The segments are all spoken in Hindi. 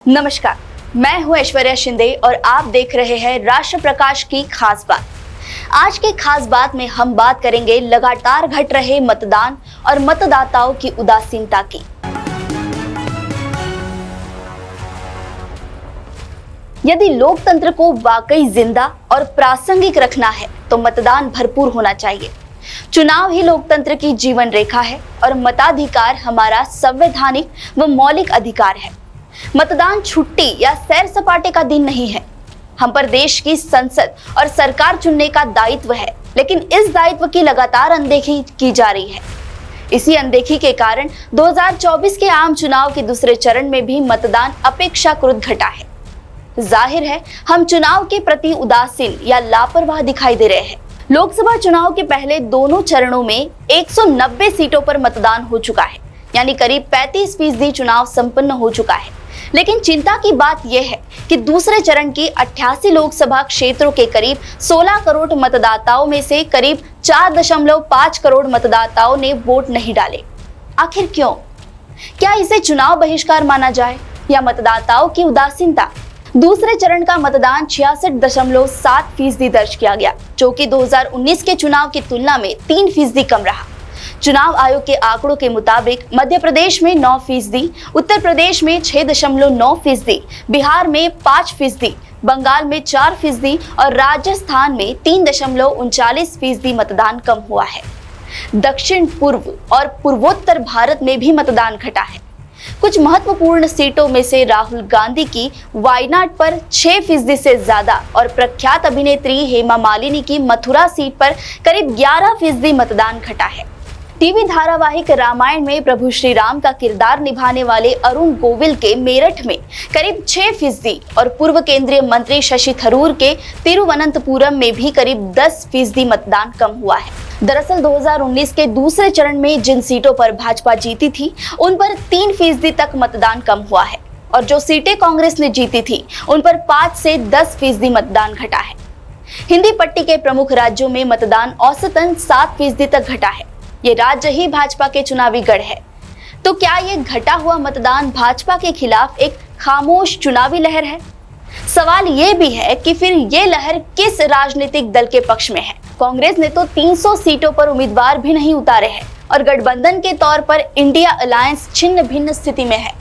नमस्कार, मैं हूं ऐश्वर्या शिंदे और आप देख रहे हैं राष्ट्र प्रकाश की खास बात। आज की खास बात में हम बात करेंगे लगातार घट रहे मतदान और मतदाताओं की उदासीनता की। यदि लोकतंत्र को वाकई जिंदा और प्रासंगिक रखना है तो मतदान भरपूर होना चाहिए। चुनाव ही लोकतंत्र की जीवन रेखा है और मताधिकार हमारा संवैधानिक व मौलिक अधिकार है। मतदान छुट्टी या सैर सपाटे का दिन नहीं है। हम पर देश की संसद और सरकार चुनने का दायित्व है, लेकिन इस दायित्व की लगातार अनदेखी की जा रही है। इसी अनदेखी के कारण 2024 के आम चुनाव के दूसरे चरण में भी मतदान अपेक्षाकृत घटा है। जाहिर है हम चुनाव के प्रति उदासीन या लापरवाह दिखाई दे रहे हैं। लोकसभा चुनाव के पहले दोनों चरणों में 190 सीटों पर मतदान हो चुका है, यानी करीब 35% चुनाव संपन्न हो चुका है। लेकिन चिंता की बात यह है कि दूसरे चरण की 88 लोकसभा क्षेत्रों के करीब 16 करोड़ मतदाताओं में से करीब 4.5 करोड़ मतदाताओं ने वोट नहीं डाले। आखिर क्यों? क्या इसे चुनाव बहिष्कार माना जाए या मतदाताओं की उदासीनता? दूसरे चरण का मतदान 66.7% दर्ज किया गया, जो कि 2019 के चुनाव की तुलना में 3% कम रहा। चुनाव आयोग के आंकड़ों के मुताबिक मध्य प्रदेश में 9%, उत्तर प्रदेश में 6.9%, बिहार में 5%, बंगाल में 4% और राजस्थान में 3.39% मतदान कम हुआ है। दक्षिण पूर्व और पूर्वोत्तर भारत में भी मतदान घटा है। कुछ महत्वपूर्ण सीटों में से राहुल गांधी की वायनाड पर 6% से ज्यादा और प्रख्यात अभिनेत्री हेमा मालिनी की मथुरा सीट पर करीब 11% मतदान घटा है। टीवी धारावाहिक रामायण में प्रभु श्री राम का किरदार निभाने वाले अरुण गोविल के मेरठ में करीब 6% और पूर्व केंद्रीय मंत्री शशि थरूर के तिरुवनंतपुरम में भी करीब 10% मतदान कम हुआ है। दरअसल 2019 के दूसरे चरण में जिन सीटों पर भाजपा जीती थी उन पर 3% तक मतदान कम हुआ है और जो सीटें कांग्रेस ने जीती थी उन पर 5 से 10% मतदान घटा है। हिंदी पट्टी के प्रमुख राज्यों में मतदान औसतन 7% तक घटा है। ये राज्य ही भाजपा के चुनावी गढ़ है। तो क्या ये घटा हुआ मतदान भाजपा के खिलाफ एक खामोश चुनावी लहर है? सवाल ये भी है कि फिर ये लहर किस राजनीतिक दल के पक्ष में है? कांग्रेस ने तो 300 सीटों पर उम्मीदवार भी नहीं उतारे हैं और गठबंधन के तौर पर इंडिया अलायंस छिन्न भिन्न स्थिति में है।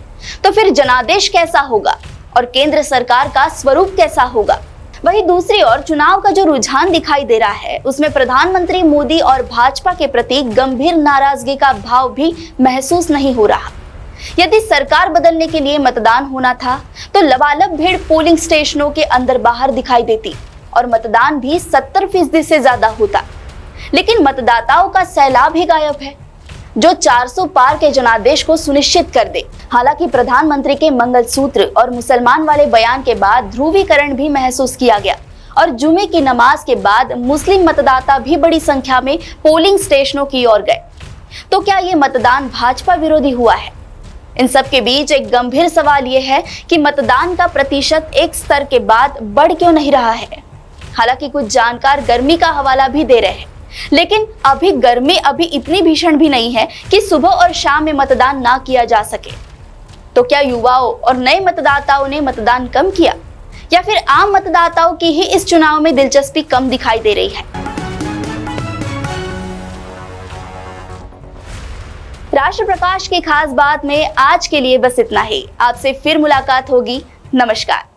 तो फिर जनादेश कैसा होगा और केंद्र सरकार का स्वरूप कैसा होगा? वहीं दूसरी ओर चुनाव का जो रुझान दिखाई दे रहा है उसमें प्रधानमंत्री मोदी और भाजपा के प्रति गंभीर नाराजगी का भाव भी महसूस नहीं हो रहा। यदि सरकार बदलने के लिए मतदान होना था तो लबालब भीड़ पोलिंग स्टेशनों के अंदर बाहर दिखाई देती और मतदान भी 70% से ज्यादा होता। लेकिन मतदाताओं का सैलाब ही गायब है जो 400 पार के जनादेश को सुनिश्चित कर दे। हालांकि प्रधानमंत्री के मंगलसूत्र और मुसलमान वाले बयान के बाद ध्रुवीकरण भी महसूस किया गया और जुमे की नमाज के बाद मुस्लिम मतदाता भी बड़ी संख्या में पोलिंग स्टेशनों की ओर गए। तो क्या ये मतदान भाजपा विरोधी हुआ है? इन सब के बीच एक गंभीर सवाल ये है कि मतदान का प्रतिशत एक स्तर के बाद बढ़ क्यों नहीं रहा है? हालांकि कुछ जानकार गर्मी का हवाला भी दे रहे हैं, लेकिन अभी गर्मी इतनी भीषण भी नहीं है कि सुबह और शाम में मतदान ना किया जा सके। तो क्या युवाओं और नए मतदाताओं ने मतदान कम किया या फिर आम मतदाताओं की ही इस चुनाव में दिलचस्पी कम दिखाई दे रही है? राष्ट्र प्रकाश की खास बात में आज के लिए बस इतना ही। आपसे फिर मुलाकात होगी। नमस्कार।